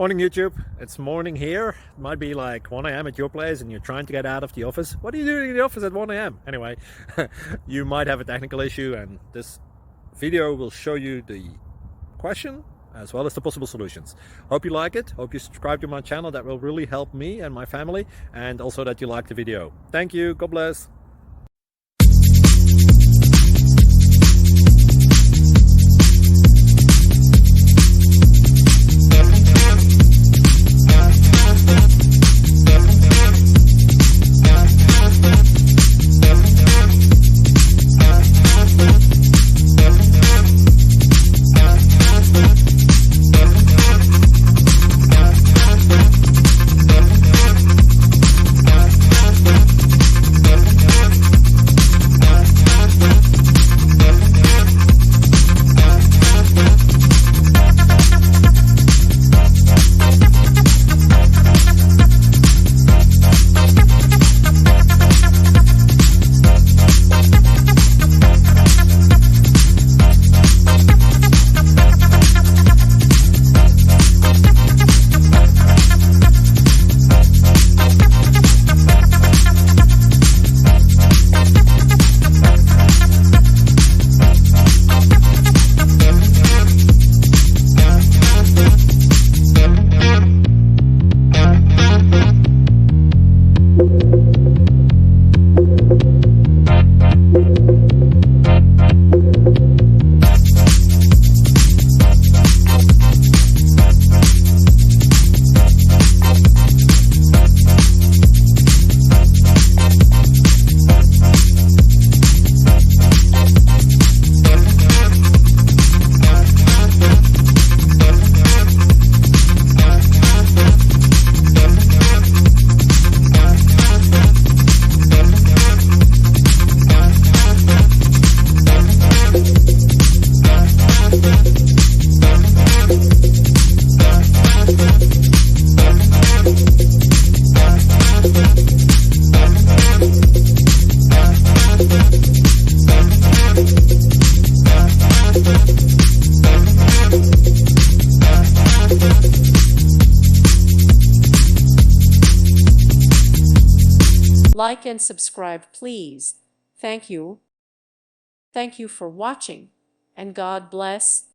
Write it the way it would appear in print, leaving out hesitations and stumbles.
Morning YouTube, it's morning here. It might be like 1 a.m. at your place and you're trying to get out of the office. What are you doing in the office at 1 a.m.? Anyway, you might have a technical issue and this video will show you the question as well as the possible solutions. Hope you like it, hope you subscribe to my channel. That will really help me and my family, and also that you like the video. Thank you, God bless. Like and subscribe, please. Thank you. Thank you for watching, and God bless.